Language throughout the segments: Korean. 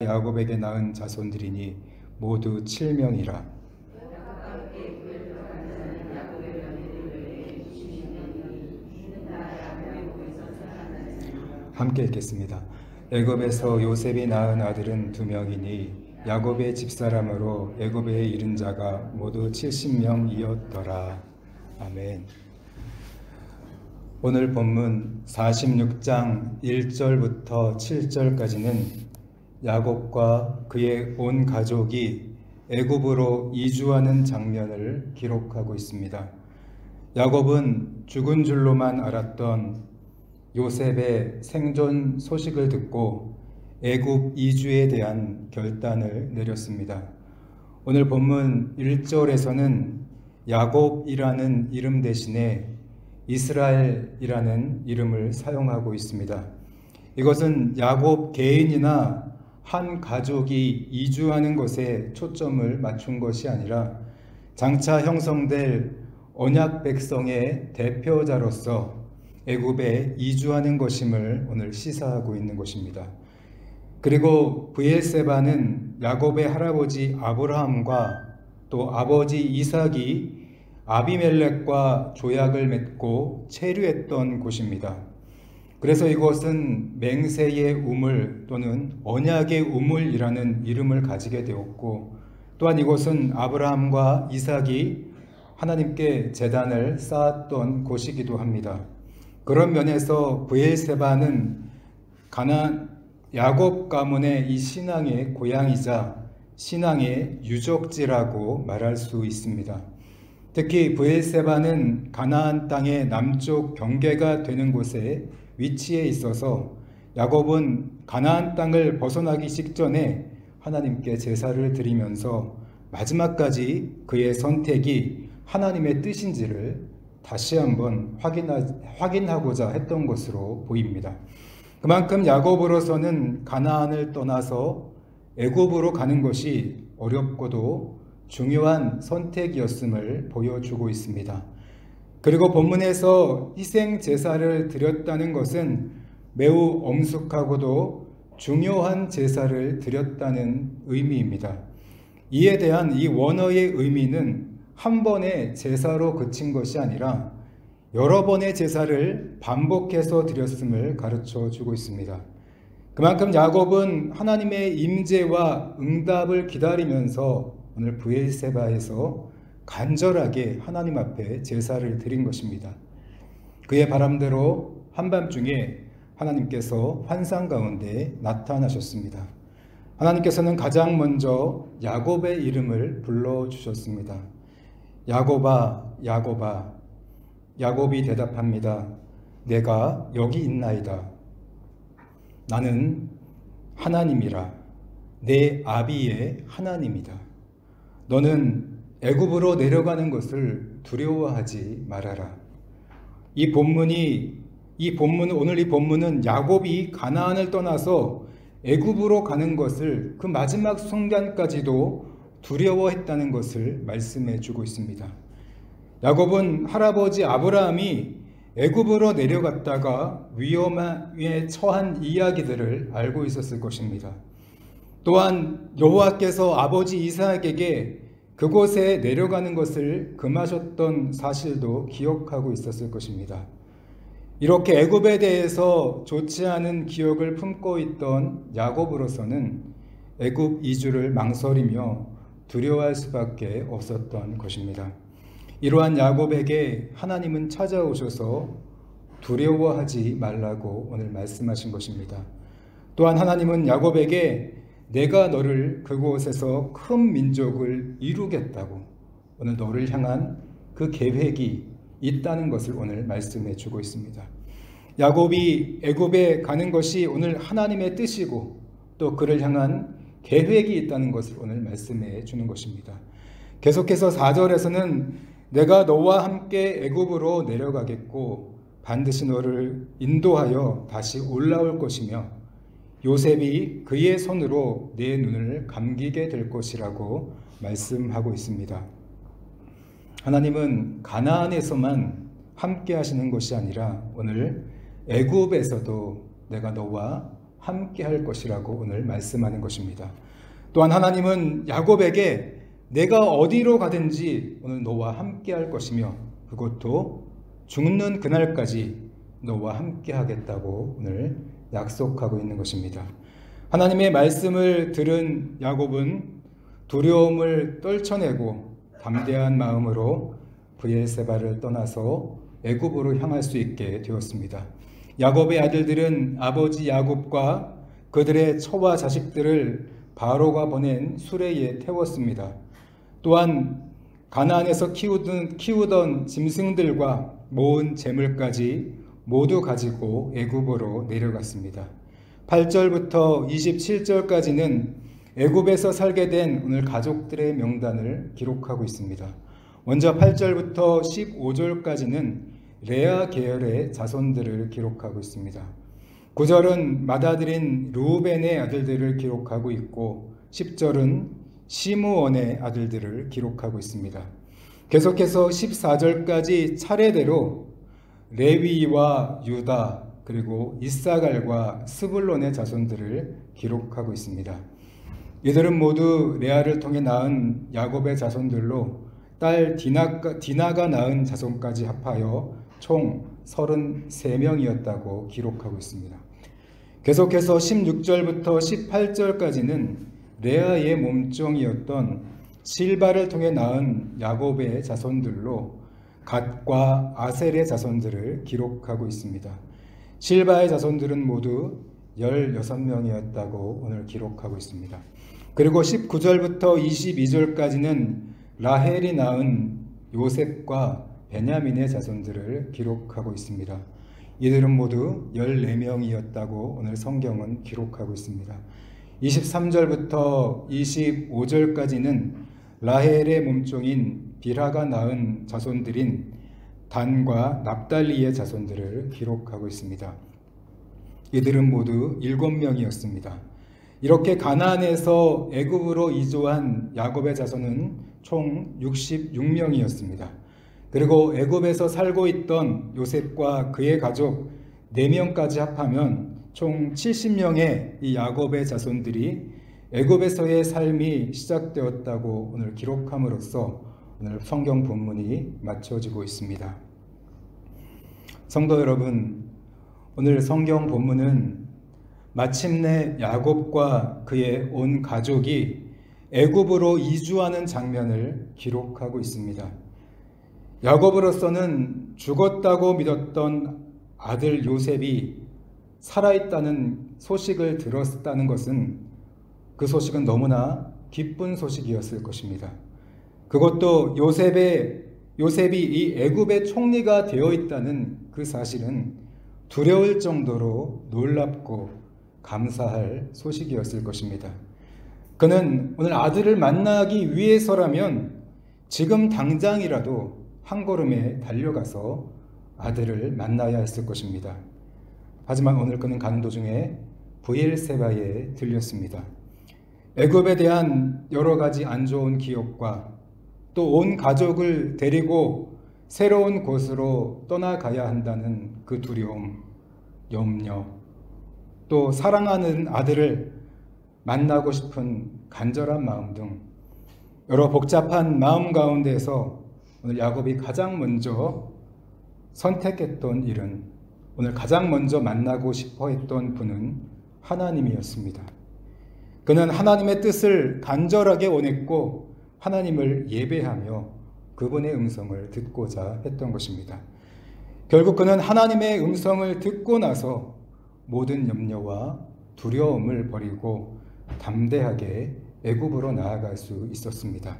야곱에게 낳은 자손들이니 모두 7명이라. 함께 읽겠습니다. 애굽에서 요셉이 낳은 아들은 2명이니 야곱의 집사람으로 애굽에 이른 자가 모두 70명이었더라. 아멘. 오늘 본문 46장 1절부터 7절까지는 야곱과 그의 온 가족이 애굽으로 이주하는 장면을 기록하고 있습니다. 야곱은 죽은 줄로만 알았던 요셉의 생존 소식을 듣고 애굽 이주에 대한 결단을 내렸습니다. 오늘 본문 1절에서는 야곱이라는 이름 대신에 이스라엘이라는 이름을 사용하고 있습니다. 이것은 야곱 개인이나 한 가족이 이주하는 것에 초점을 맞춘 것이 아니라 장차 형성될 언약 백성의 대표자로서 애굽에 이주하는 것임을 오늘 시사하고 있는 것입니다. 그리고 브엘세바는 야곱의 할아버지 아브라함과 또 아버지 이삭이 아비멜렉과 조약을 맺고 체류했던 곳입니다. 그래서 이곳은 맹세의 우물 또는 언약의 우물이라는 이름을 가지게 되었고, 또한 이곳은 아브라함과 이삭이 하나님께 제단을 쌓았던 곳이기도 합니다. 그런 면에서 브엘세바는 야곱 가문의 이 신앙의 고향이자 신앙의 유적지라고 말할 수 있습니다. 특히 브엘세바는 가나안 땅의 남쪽 경계가 되는 곳에 위치해 있어서 야곱은 가나안 땅을 벗어나기 직전에 하나님께 제사를 드리면서 마지막까지 그의 선택이 하나님의 뜻인지를 다시 한번 확인하고자 했던 것으로 보입니다. 그만큼 야곱으로서는 가나안을 떠나서 애굽으로 가는 것이 어렵고도 중요한 선택이었음을 보여주고 있습니다. 그리고 본문에서 희생 제사를 드렸다는 것은 매우 엄숙하고도 중요한 제사를 드렸다는 의미입니다. 이에 대한 이 원어의 의미는 한 번의 제사로 그친 것이 아니라 여러 번의 제사를 반복해서 드렸음을 가르쳐 주고 있습니다. 그만큼 야곱은 하나님의 임재와 응답을 기다리면서 오늘 브엘세바에서 간절하게 하나님 앞에 제사를 드린 것입니다. 그의 바람대로 한밤중에 하나님께서 환상 가운데 나타나셨습니다. 하나님께서는 가장 먼저 야곱의 이름을 불러주셨습니다. 야곱아, 야곱아. 야곱이 대답합니다. 내가 여기 있나이다. 나는 하나님이라. 내 아비의 하나님이다. 너는 애굽으로 내려가는 것을 두려워하지 말아라. 오늘 이 본문은 야곱이 가나안을 떠나서 애굽으로 가는 것을 그 마지막 순간까지도 두려워했다는 것을 말씀해 주고 있습니다. 야곱은 할아버지 아브라함이 애굽으로 내려갔다가 위험에 처한 이야기들을 알고 있었을 것입니다. 또한 여호와께서 아버지 이삭에게 그곳에 내려가는 것을 금하셨던 사실도 기억하고 있었을 것입니다. 이렇게 애굽에 대해서 좋지 않은 기억을 품고 있던 야곱으로서는 애굽 이주를 망설이며 두려워할 수밖에 없었던 것입니다. 이러한 야곱에게 하나님은 찾아오셔서 두려워하지 말라고 오늘 말씀하신 것입니다. 또한 하나님은 야곱에게 내가 너를 그곳에서 큰 민족을 이루겠다고 오늘 너를 향한 그 계획이 있다는 것을 오늘 말씀해 주고 있습니다. 야곱이 애굽에 가는 것이 오늘 하나님의 뜻이고 또 그를 향한 계획이 있다는 것을 오늘 말씀해 주는 것입니다. 계속해서 4절에서는 내가 너와 함께 애굽으로 내려가겠고 반드시 너를 인도하여 다시 올라올 것이며 요셉이 그의 손으로 내 눈을 감기게 될 것이라고 말씀하고 있습니다. 하나님은 가나안에서만 함께 하시는 것이 아니라 오늘 애굽에서도 내가 너와 함께 할 것이라고 오늘 말씀하는 것입니다. 또한 하나님은 야곱에게 내가 어디로 가든지 오늘 너와 함께 할 것이며 그것도 죽는 그날까지 너와 함께 하겠다고 오늘 약속하고 있는 것입니다. 하나님의 말씀을 들은 야곱은 두려움을 떨쳐내고 담대한 마음으로 브엘세바를 떠나서 애굽으로 향할 수 있게 되었습니다. 야곱의 아들들은 아버지 야곱과 그들의 처와 자식들을 바로가 보낸 수레에 태웠습니다. 또한 가나안에서 키우던 짐승들과 모은 재물까지 모두 가지고 애굽으로 내려갔습니다. 8절부터 27절까지는 애굽에서 살게 된 오늘 가족들의 명단을 기록하고 있습니다. 먼저 8절부터 15절까지는 레아 계열의 자손들을 기록하고 있습니다. 9절은 맏아들인 르우벤의 아들들을 기록하고 있고 10절은 시므온의 아들들을 기록하고 있습니다. 계속해서 14절까지 차례대로 레위와 유다 그리고 이사갈과 스불론의 자손들을 기록하고 있습니다. 이들은 모두 레아를 통해 낳은 야곱의 자손들로 딸 디나가 낳은 자손까지 합하여 총 33명이었다고 기록하고 있습니다. 계속해서 16절부터 18절까지는 레아의 몸종이었던 실바를 통해 낳은 야곱의 자손들로 갓과 아셀의 자손들을 기록하고 있습니다. 실바의 자손들은 모두 16명이었다고 오늘 기록하고 있습니다. 그리고 19절부터 22절까지는 라헬이 낳은 요셉과 베냐민의 자손들을 기록하고 있습니다. 이들은 모두 14명이었다고 오늘 성경은 기록하고 있습니다. 23절부터 25절까지는 라헬의 몸종인 빌하가 낳은 자손들인 단과 납달리의 자손들을 기록하고 있습니다. 이들은 모두 7명이었습니다. 이렇게 가나안에서 애굽으로 이주한 야곱의 자손은 총 66명이었습니다. 그리고 애굽에서 살고 있던 요셉과 그의 가족 4명까지 합하면 총 70명의 이 야곱의 자손들이 애굽에서의 삶이 시작되었다고 오늘 기록함으로써 오늘 성경 본문이 맞춰지고 있습니다. 성도 여러분, 오늘 성경 본문은 마침내 야곱과 그의 온 가족이 애굽으로 이주하는 장면을 기록하고 있습니다. 야곱으로서는 죽었다고 믿었던 아들 요셉이 살아있다는 소식을 들었다는 것은 그 소식은 너무나 기쁜 소식이었을 것입니다. 그것도 요셉이 이 애굽의 총리가 되어 있다는 그 사실은 두려울 정도로 놀랍고 감사할 소식이었을 것입니다. 그는 오늘 아들을 만나기 위해서라면 지금 당장이라도 한 걸음에 달려가서 아들을 만나야 했을 것입니다. 하지만 오늘 그는 가는 도중에 브엘세바에 들렸습니다. 애굽에 대한 여러 가지 안 좋은 기억과 또 온 가족을 데리고 새로운 곳으로 떠나가야 한다는 그 두려움, 염려, 또 사랑하는 아들을 만나고 싶은 간절한 마음 등 여러 복잡한 마음 가운데서 오늘 야곱이 가장 먼저 선택했던 일은 오늘 가장 먼저 만나고 싶어 했던 분은 하나님이었습니다. 그는 하나님의 뜻을 간절하게 원했고 하나님을 예배하며 그분의 음성을 듣고자 했던 것입니다. 결국 그는 하나님의 음성을 듣고 나서 모든 염려와 두려움을 버리고 담대하게 애굽으로 나아갈 수 있었습니다.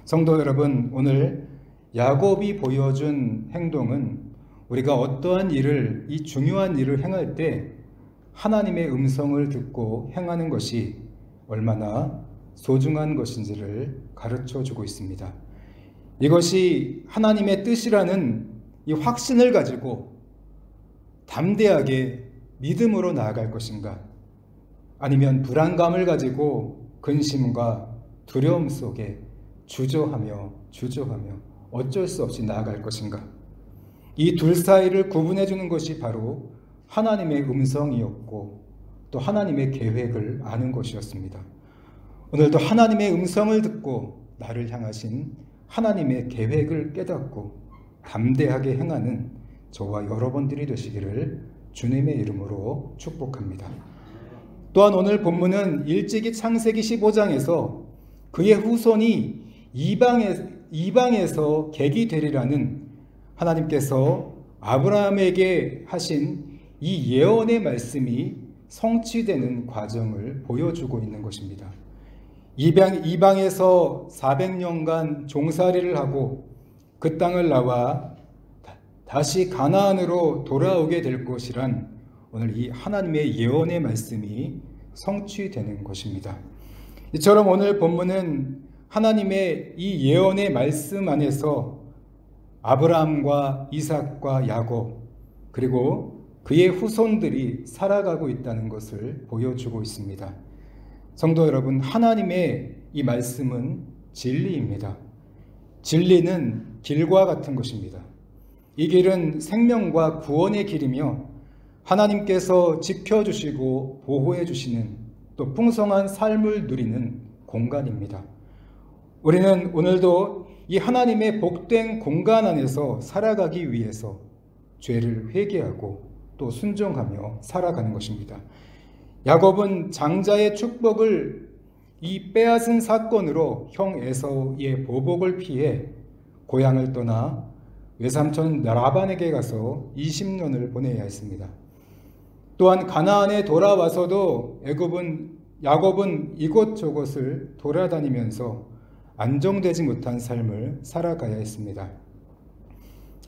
성도 여러분, 오늘 야곱이 보여준 행동은 우리가 어떠한 일을, 이 중요한 일을 행할 때 하나님의 음성을 듣고 행하는 것이 얼마나 소중한 것인지를 가르쳐 주고 있습니다. 이것이 하나님의 뜻이라는 이 확신을 가지고 담대하게 믿음으로 나아갈 것인가, 아니면 불안감을 가지고 근심과 두려움 속에 주저하며 어쩔 수 없이 나아갈 것인가. 이 둘 사이를 구분해 주는 것이 바로 하나님의 음성이었고 또 하나님의 계획을 아는 것이었습니다. 오늘도 하나님의 음성을 듣고 나를 향하신 하나님의 계획을 깨닫고 담대하게 행하는 저와 여러분들이 되시기를 주님의 이름으로 축복합니다. 또한 오늘 본문은 일찍이 창세기 15장에서 그의 후손이 이방에서 객이 되리라는 하나님께서 아브라함에게 하신 이 예언의 말씀이 성취되는 과정을 보여주고 있는 것입니다. 이방에서 400년간 종살이를 하고 그 땅을 나와 다시 가나안으로 돌아오게 될 것이란 오늘 이 하나님의 예언의 말씀이 성취되는 것입니다. 이처럼 오늘 본문은 하나님의 이 예언의 말씀 안에서 아브라함과 이삭과 야곱 그리고 그의 후손들이 살아가고 있다는 것을 보여주고 있습니다. 성도 여러분, 하나님의 이 말씀은 진리입니다. 진리는 길과 같은 것입니다. 이 길은 생명과 구원의 길이며 하나님께서 지켜주시고 보호해 주시는 또 풍성한 삶을 누리는 공간입니다. 우리는 오늘도 이 하나님의 복된 공간 안에서 살아가기 위해서 죄를 회개하고 또 순종하며 살아가는 것입니다. 야곱은 장자의 축복을 이 빼앗은 사건으로 형 에사우의 보복을 피해 고향을 떠나 외삼촌 라반에게 가서 20년을 보내야 했습니다. 또한 가나안에 돌아와서도 야곱은 이곳저곳을 돌아다니면서 안정되지 못한 삶을 살아가야 했습니다.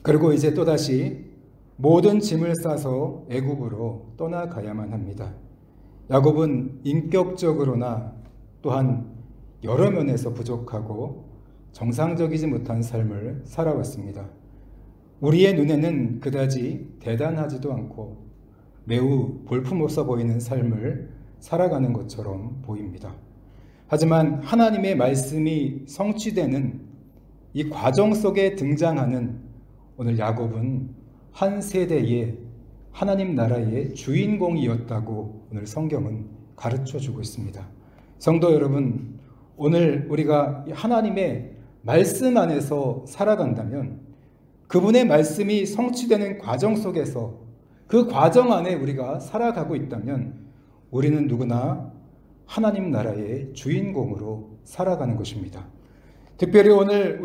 그리고 이제 또다시 모든 짐을 싸서 애굽으로 떠나가야만 합니다. 야곱은 인격적으로나 또한 여러 면에서 부족하고 정상적이지 못한 삶을 살아왔습니다. 우리의 눈에는 그다지 대단하지도 않고 매우 볼품없어 보이는 삶을 살아가는 것처럼 보입니다. 하지만 하나님의 말씀이 성취되는 이 과정 속에 등장하는 오늘 야곱은 한 세대의 하나님 나라의 주인공이었다고 오늘 성경은 가르쳐주고 있습니다. 성도 여러분, 오늘 우리가 하나님의 말씀 안에서 살아간다면 그분의 말씀이 성취되는 과정 속에서 그 과정 안에 우리가 살아가고 있다면 우리는 누구나 하나님 나라의 주인공으로 살아가는 것입니다. 특별히 오늘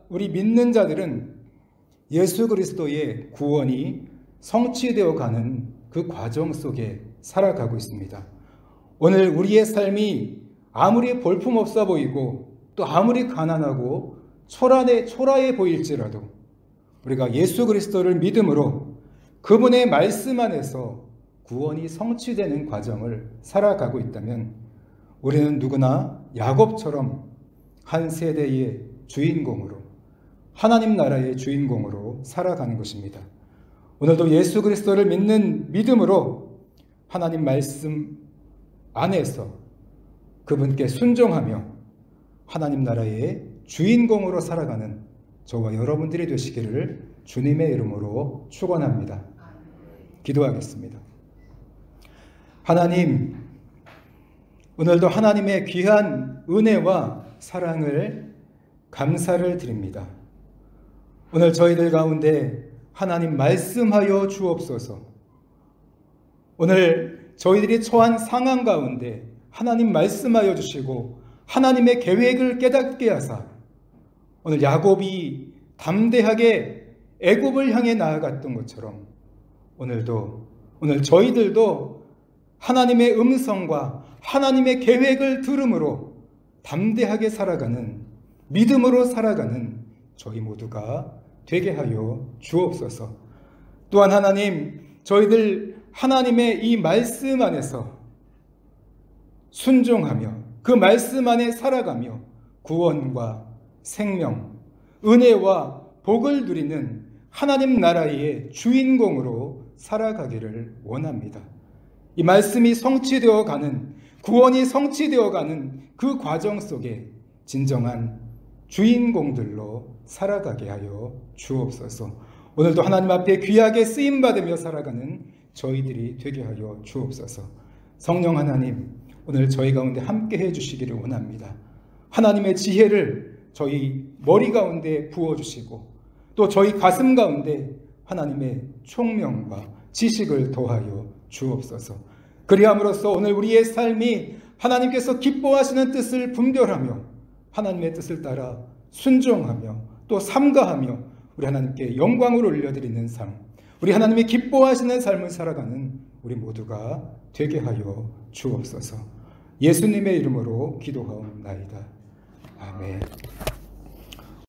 우리 믿는 자들은 예수 그리스도의 구원이 성취되어 가는 그 과정 속에 살아가고 있습니다. 오늘 우리의 삶이 아무리 볼품없어 보이고 또 아무리 가난하고 초라해 보일지라도 우리가 예수 그리스도를 믿음으로 그분의 말씀 안에서 구원이 성취되는 과정을 살아가고 있다면 우리는 누구나 야곱처럼 한 세대의 주인공으로 하나님 나라의 주인공으로 살아가는 것입니다. 오늘도 예수 그리스도를 믿는 믿음으로 하나님 말씀 안에서 그분께 순종하며 하나님 나라의 주인공으로 살아가는 저와 여러분들이 되시기를 주님의 이름으로 축원합니다. 기도하겠습니다. 하나님, 오늘도 하나님의 귀한 은혜와 사랑을 감사를 드립니다. 오늘 저희들 가운데 하나님 말씀하여 주옵소서. 오늘 저희들이 처한 상황 가운데 하나님 말씀하여 주시고 하나님의 계획을 깨닫게 하사 오늘 야곱이 담대하게 애굽을 향해 나아갔던 것처럼 오늘 저희들도 하나님의 음성과 하나님의 계획을 들음으로 담대하게 살아가는 믿음으로 살아가는 저희 모두가 되게 하여 주옵소서. 또한 하나님, 저희들 하나님의 이 말씀 안에서 순종하며 그 말씀 안에 살아가며 구원과 생명, 은혜와 복을 누리는 하나님 나라의 주인공으로 살아가기를 원합니다. 이 말씀이 성취되어 가는, 구원이 성취되어 가는 그 과정 속에 진정한 주인공들로 살아가게 하여 주옵소서. 오늘도 하나님 앞에 귀하게 쓰임받으며 살아가는 저희들이 되게 하여 주옵소서. 성령 하나님, 오늘 저희 가운데 함께 해주시기를 원합니다. 하나님의 지혜를 저희 머리 가운데 부어주시고 또 저희 가슴 가운데 하나님의 총명과 지식을 더하여 주옵소서. 그리함으로써 오늘 우리의 삶이 하나님께서 기뻐하시는 뜻을 분별하며 하나님의 뜻을 따라 순종하며 또 삼가하며 우리 하나님께 영광을 올려드리는 삶, 우리 하나님이 기뻐하시는 삶을 살아가는 우리 모두가 되게 하여 주옵소서. 예수님의 이름으로 기도하옵나이다. 아멘.